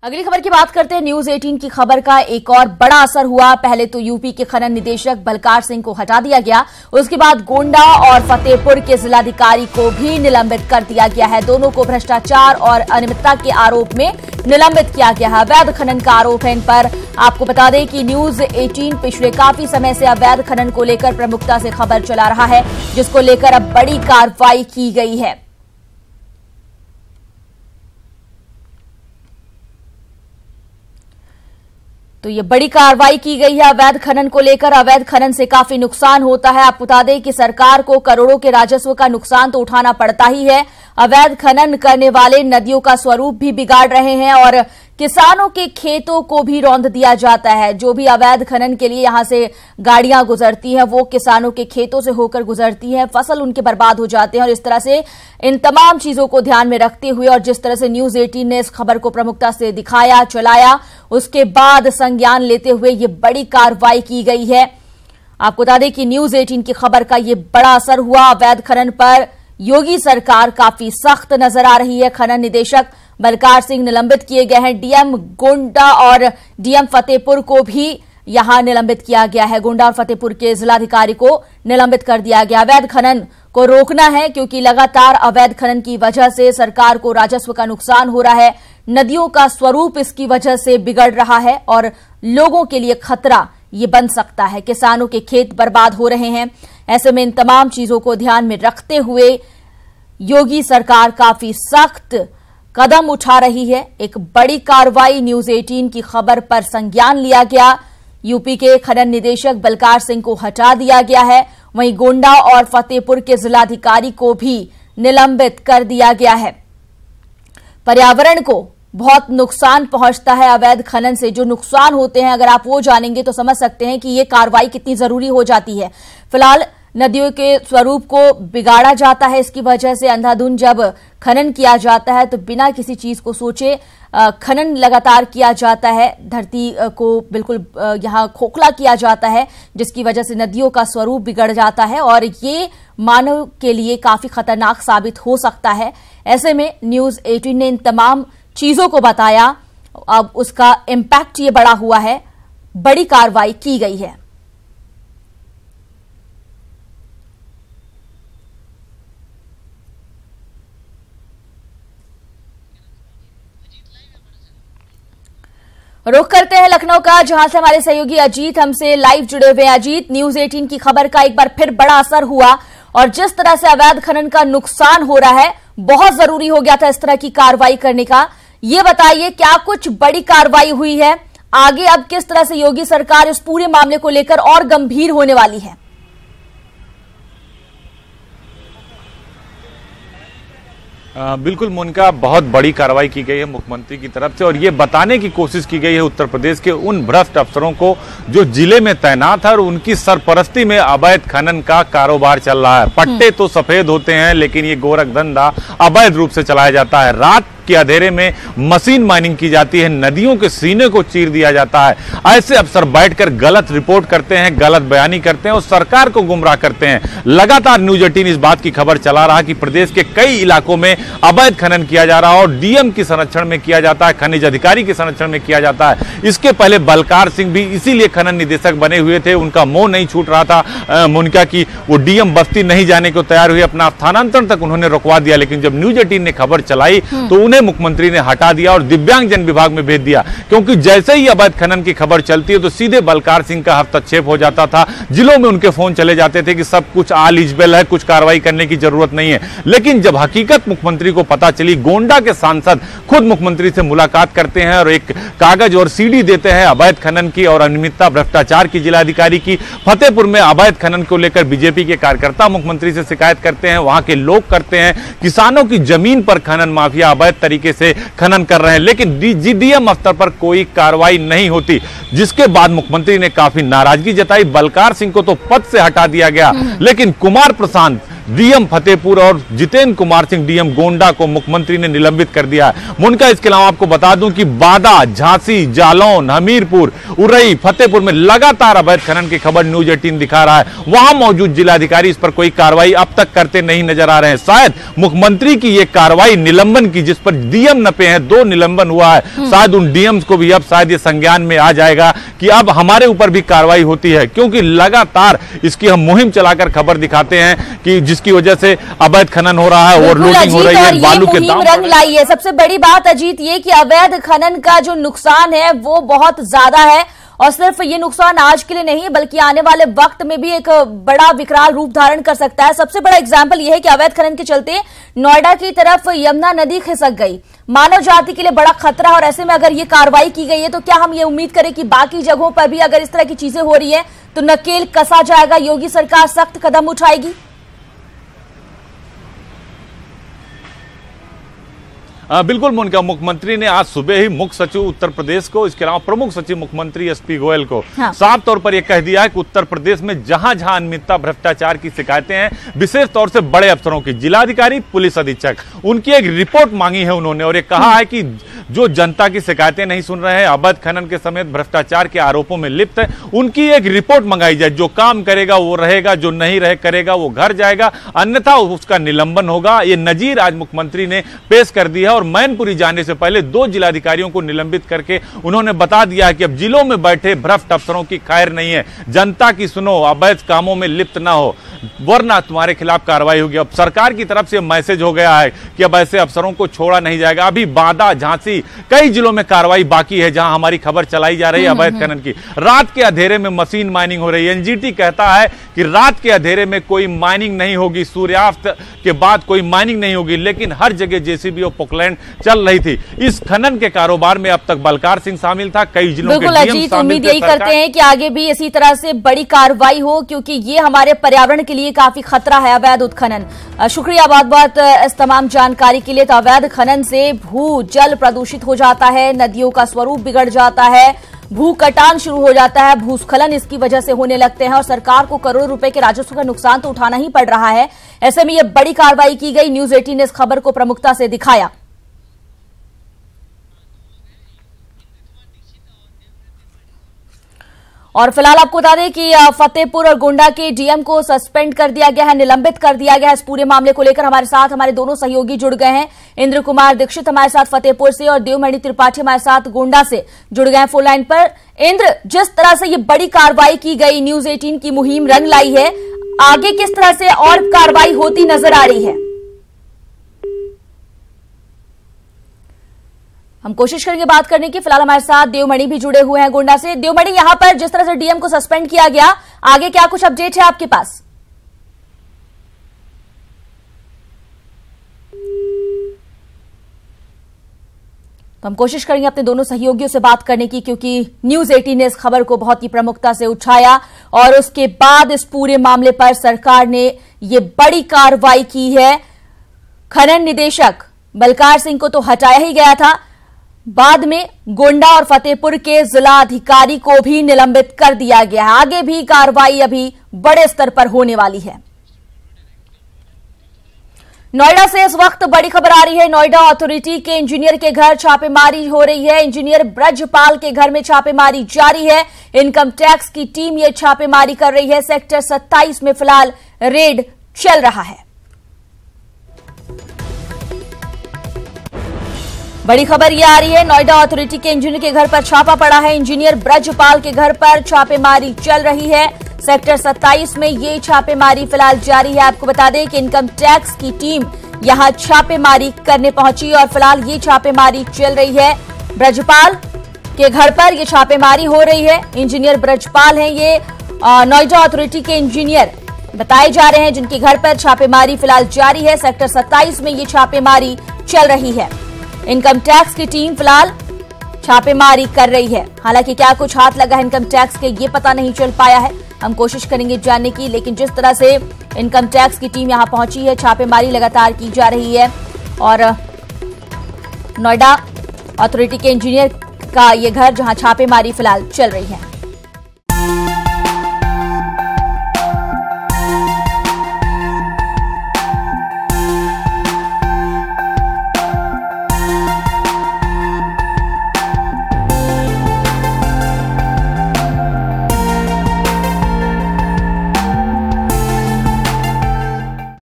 अगली खबर की बात करते हैं। न्यूज 18 की खबर का एक और बड़ा असर हुआ। पहले तो यूपी के खनन निदेशक बलकार सिंह को हटा दिया गया, उसके बाद गोंडा और फतेहपुर के जिलाधिकारी को भी निलंबित कर दिया गया है। दोनों को भ्रष्टाचार और अनियमितता के आरोप में निलंबित किया गया है। अवैध खनन का आरोप है इन पर। आपको बता दें कि न्यूज 18 पिछले काफी समय से अवैध खनन को लेकर प्रमुखता से खबर चला रहा है, जिसको लेकर अब बड़ी कार्रवाई की गई है। तो ये बड़ी कार्रवाई की गई है अवैध खनन को लेकर। अवैध खनन से काफी नुकसान होता है। आप बता दें कि सरकार को करोड़ों के राजस्व का नुकसान तो उठाना पड़ता ही है। अवैध खनन करने वाले नदियों का स्वरूप भी बिगाड़ रहे हैं और किसानों के खेतों को भी रौंद दिया जाता है। जो भी अवैध खनन के लिए यहां से गाड़ियां गुजरती हैं, वो किसानों के खेतों से होकर गुजरती हैं, फसल उनके बर्बाद हो जाते हैं। और इस तरह से इन तमाम चीजों को ध्यान में रखते हुए और जिस तरह से न्यूज 18 ने इस खबर को प्रमुखता से दिखाया, चलाया, उसके बाद संज्ञान लेते हुए ये बड़ी कार्रवाई की गई है। आपको बता दें कि न्यूज 18 की खबर का ये बड़ा असर हुआ। अवैध खनन पर योगी सरकार काफी सख्त नजर आ रही है। खनन निदेशक बलकार सिंह निलंबित किए गए हैं। डीएम गोंडा और डीएम फतेहपुर को भी यहां निलंबित किया गया है। गोंडा और फतेहपुर के जिलाधिकारी को निलंबित कर दिया गया। अवैध खनन को रोकना है क्योंकि लगातार अवैध खनन की वजह से सरकार को राजस्व का नुकसान हो रहा है। नदियों का स्वरूप इसकी वजह से बिगड़ रहा है और लोगों के लिए खतरा ये बन सकता है। किसानों के खेत बर्बाद हो रहे हैं। ऐसे में इन तमाम चीजों को ध्यान में रखते हुए योगी सरकार काफी सख्त कदम उठा रही है। एक बड़ी कार्रवाई न्यूज 18 की खबर पर संज्ञान लिया गया। यूपी के खनन निदेशक बलकार सिंह को हटा दिया गया है। वहीं गोंडा और फतेहपुर के जिलाधिकारी को भी निलंबित कर दिया गया है। पर्यावरण को बहुत नुकसान पहुंचता है अवैध खनन से। जो नुकसान होते हैं, अगर आप वो जानेंगे तो समझ सकते हैं कि ये कार्रवाई कितनी जरूरी हो जाती है। फिलहाल नदियों के स्वरूप को बिगाड़ा जाता है। इसकी वजह से अंधाधुंध जब खनन किया जाता है तो बिना किसी चीज को सोचे खनन लगातार किया जाता है। धरती को बिल्कुल यहां खोखला किया जाता है, जिसकी वजह से नदियों का स्वरूप बिगड़ जाता है और ये मानव के लिए काफी खतरनाक साबित हो सकता है। ऐसे में न्यूज 18 ने इन तमाम चीजों को बताया। अब उसका इम्पैक्ट ये बड़ा हुआ है। बड़ी कार्रवाई की गई है। रुख करते हैं लखनऊ का, जहां से हमारे सहयोगी अजीत हमसे लाइव जुड़े हुए हैं। अजीत, न्यूज 18 की खबर का एक बार फिर बड़ा असर हुआ और जिस तरह से अवैध खनन का नुकसान हो रहा है, बहुत जरूरी हो गया था इस तरह की कार्रवाई करने का। ये बताइए, क्या कुछ बड़ी कार्रवाई हुई है? आगे अब किस तरह से योगी सरकार इस पूरे मामले को लेकर और गंभीर होने वाली है? बिल्कुल मोनिका, बहुत बड़ी कार्रवाई की गई है मुख्यमंत्री की तरफ से और ये बताने की कोशिश की गई है उत्तर प्रदेश के उन भ्रष्ट अफसरों को जो जिले में तैनात है और उनकी सरपरस्ती में अवैध खनन का कारोबार चल रहा है। पट्टे तो सफेद होते हैं लेकिन ये गोरख धंधा अवैध रूप से चलाया जाता है। रात के अंधेरे में मशीन माइनिंग की जाती है, नदियों के सीने को चीर दिया जाता है। ऐसे अफसर बैठकर गलत रिपोर्ट करते हैं, गलत बयानी करते हैं और सरकार को गुमराह करते हैं। लगातार न्यूज 18 इस बात की खबर चला रहा कि प्रदेश के कई इलाकों में अवैध खनन किया जा रहा है और डीएम के संरक्षण में किया जाता है, खनिज अधिकारी के संरक्षण में किया जाता है। इसके पहले बलकार सिंह भी इसीलिए खनन निदेशक बने हुए थे। उनका मोह नहीं छूट रहा था मोनिका की, वो डीएम बस्ती नहीं जाने को तैयार हुए, अपना स्थानांतरण तक उन्होंने रुकवा दिया। लेकिन जब न्यूज 18 ने खबर चलाई तो उन्हें मुख्यमंत्री ने हटा दिया और दिव्यांगजन विभाग में भेज दिया, क्योंकि जैसे ही अवैध खनन की खबर चलती है तो सीधे बलकार सिंह का हस्तक्षेप हो जाता था। जिलों में उनके फोन चले जाते थे कि सब कुछ आल इजबेल है, कुछ कार्रवाई करने की जरूरत नहीं है। लेकिन जब हकीकत मुख्यमंत्री को पता चली, गोंडा के सांसद खुद मुख्यमंत्री से मुलाकात करते हैं और एक कागज और सीडी देते हैं अवैध खनन की और अनियमितता भ्रष्टाचार की जिलाधिकारी की। फतेहपुर में अवैध खनन को लेकर बीजेपी के कार्यकर्ता मुख्यमंत्री से शिकायत करते हैं, वहां के लोग करते हैं। किसानों की जमीन पर खनन माफिया अवैध तरीके से खनन कर रहे हैं, लेकिन डीएम स्तर पर कोई कार्रवाई नहीं होती, जिसके बाद मुख्यमंत्री ने काफी नाराजगी जताई। बलकार सिंह को तो पद से हटा दिया गया, लेकिन कुमार प्रशांत डीएम फतेहपुर और जितेंद्र कुमार सिंह डीएम गोंडा को मुख्यमंत्री ने निलंबित कर दिया है। मुनका, इसके अलावा आपको बता दूं कि बादा, झांसी, जालौन, हमीरपुर, उरई, फतेहपुर में लगातार अवैध खनन की खबर न्यूज 18 दिखा रहा है। वहां मौजूद जिलाधिकारी इस पर कोई कार्रवाई अब तक करते नहीं नजर आ रहे हैं। शायद मुख्यमंत्री की यह कार्रवाई निलंबन की, जिस पर डीएम नपे हैं, 2 निलंबन हुआ है, शायद उन डीएम्स को भी अब शायद ये संज्ञान में आ जाएगा कि अब हमारे ऊपर भी कार्रवाई होती है, क्योंकि लगातार इसकी हम मुहिम चलाकर खबर दिखाते हैं कि जिसकी वजह से अवैध खनन हो रहा है, ओवरलोडिंग हो रही है, बालू के दाम रंग लाई है। सबसे बड़ी बात अजीत ये कि अवैध खनन का जो नुकसान है वो बहुत ज्यादा है, और सिर्फ ये नुकसान आज के लिए नहीं बल्कि आने वाले वक्त में भी एक बड़ा विकराल रूप धारण कर सकता है। सबसे बड़ा एग्जाम्पल यह है कि अवैध खनन के चलते नोएडा की तरफ यमुना नदी खिसक गई, मानव जाति के लिए बड़ा खतरा है। और ऐसे में अगर ये कार्रवाई की गई है तो क्या हम ये उम्मीद करें कि बाकी जगहों पर भी अगर इस तरह की चीजें हो रही है तो नकेल कसा जाएगा, योगी सरकार सख्त कदम उठाएगी? बिल्कुल मोनिका, मुख्यमंत्री ने आज सुबह ही मुख्य सचिव उत्तर प्रदेश को, इसके अलावा प्रमुख सचिव मुख्यमंत्री एसपी गोयल को साफ तौर पर यह कह दिया है कि उत्तर प्रदेश में जहां जहां अनियमितता, भ्रष्टाचार की शिकायतें हैं, विशेष तौर से बड़े अफसरों की, जिलाधिकारी, पुलिस अधीक्षक, उनकी एक रिपोर्ट मांगी है उन्होंने, और ये कहा है कि जो जनता की शिकायतें नहीं सुन रहे हैं, अवैध खनन के समेत भ्रष्टाचार के आरोपों में लिप्त है, उनकी एक रिपोर्ट मंगाई जाए। जो काम करेगा वो रहेगा, जो नहीं करेगा वो घर जाएगा, अन्यथा उसका निलंबन होगा। ये नजीर आज मुख्यमंत्री ने पेश कर दिया। और मैनपुरी जाने से पहले 2 जिलाधिकारियों को निलंबित करके उन्होंने बता दिया है कि अब जिलों में बैठे भ्रष्ट अफसरों की खैर नहीं है, जनता की सुनो, अवैध कामों में लिप्त ना हो, वरना तुम्हारे खिलाफ कार्रवाई होगी। अब सरकार की तरफ से मैसेज हो गया है कि अब ऐसे अफसरों को छोड़ा नहीं जाएगा। अभी बांदा, झांसी, कई जिलों में कार्रवाई बाकी है जहां हमारी खबर चलाई जा रही है अवैध खनन की। रात के अंधेरे में मशीन माइनिंग हो रही है। एनजीटी कहता है कि रात के अंधेरे में कोई माइनिंग नहीं होगी, सूर्यास्त के बाद कोई माइनिंग नहीं होगी, लेकिन हर जगह जेसीबी और पोकलैंड चल रही थी। इस खनन के कारोबार में अब तक बलकार सिंह शामिल था, कई जिलों के डीएम शामिल थे। यही करते हैं कि आगे भी इसी तरह से बड़ी कार्रवाई हो, क्योंकि ये हमारे पर्यावरण के लिए काफी खतरा है अवैध उत्खनन। शुक्रिया बहुत बहुत इस तमाम जानकारी के लिए। तो अवैध खनन से भू जल प्रदूषित हो जाता है, नदियों का स्वरूप बिगड़ जाता है, भू कटान शुरू हो जाता है, भूस्खलन इसकी वजह से होने लगते हैं और सरकार को करोड़ों रुपए के राजस्व का नुकसान तो उठाना ही पड़ रहा है। ऐसे में यह बड़ी कार्रवाई की गई। न्यूज 18 ने इस खबर को प्रमुखता से दिखाया। और फिलहाल आपको बता दें कि फतेहपुर और गोंडा के डीएम को सस्पेंड कर दिया गया है, निलंबित कर दिया गया है। इस पूरे मामले को लेकर हमारे साथ हमारे दोनों सहयोगी जुड़ गए हैं। इंद्र कुमार दीक्षित हमारे साथ फतेहपुर से और देवमणि त्रिपाठी हमारे साथ गोंडा से जुड़ गए हैं फोन लाइन पर। इंद्र, जिस तरह से ये बड़ी कार्रवाई की गई, न्यूज 18 की मुहिम रंग लाई है, आगे किस तरह से और कार्रवाई होती नजर आ रही है? हम कोशिश करेंगे बात करने की। फिलहाल हमारे साथ देवमणि भी जुड़े हुए हैं गोंडा से। देवमणि, यहां पर जिस तरह से डीएम को सस्पेंड किया गया, आगे क्या कुछ अपडेट है आपके पास? तो हम कोशिश करेंगे अपने दोनों सहयोगियों से बात करने की, क्योंकि न्यूज 18 ने इस खबर को बहुत ही प्रमुखता से उठाया और उसके बाद इस पूरे मामले पर सरकार ने ये बड़ी कार्रवाई की है। खनन निदेशक बलकार सिंह को तो हटाया ही गया था, बाद में गोंडा और फतेहपुर के जिला अधिकारी को भी निलंबित कर दिया गया है। आगे भी कार्रवाई अभी बड़े स्तर पर होने वाली है। नोएडा से इस वक्त बड़ी खबर आ रही है। नोएडा अथॉरिटी के इंजीनियर के घर छापेमारी हो रही है। इंजीनियर ब्रजपाल के घर में छापेमारी जारी है। इनकम टैक्स की टीम ये छापेमारी कर रही है। सेक्टर 27 में फिलहाल रेड चल रहा है। बड़ी खबर ये आ रही है, नोएडा अथॉरिटी के इंजीनियर के घर पर छापा पड़ा है। इंजीनियर ब्रजपाल के घर पर छापेमारी चल रही है। सेक्टर 27 में ये छापेमारी फिलहाल जारी है। आपको बता दें कि इनकम टैक्स की टीम यहां छापेमारी करने पहुंची और फिलहाल ये छापेमारी चल रही है। ब्रजपाल के घर पर ये छापेमारी हो रही है। इंजीनियर ब्रजपाल हैं, ये नोएडा अथॉरिटी के इंजीनियर बताए जा रहे हैं, जिनके घर पर छापेमारी फिलहाल जारी है। सेक्टर 27 में ये छापेमारी चल रही है। इनकम टैक्स की टीम फिलहाल छापेमारी कर रही है। हालांकि क्या कुछ हाथ लगा है इनकम टैक्स के, ये पता नहीं चल पाया है। हम कोशिश करेंगे जानने की, लेकिन जिस तरह से इनकम टैक्स की टीम यहां पहुंची है, छापेमारी लगातार की जा रही है और नोएडा अथॉरिटी के इंजीनियर का ये घर जहां छापेमारी फिलहाल चल रही है।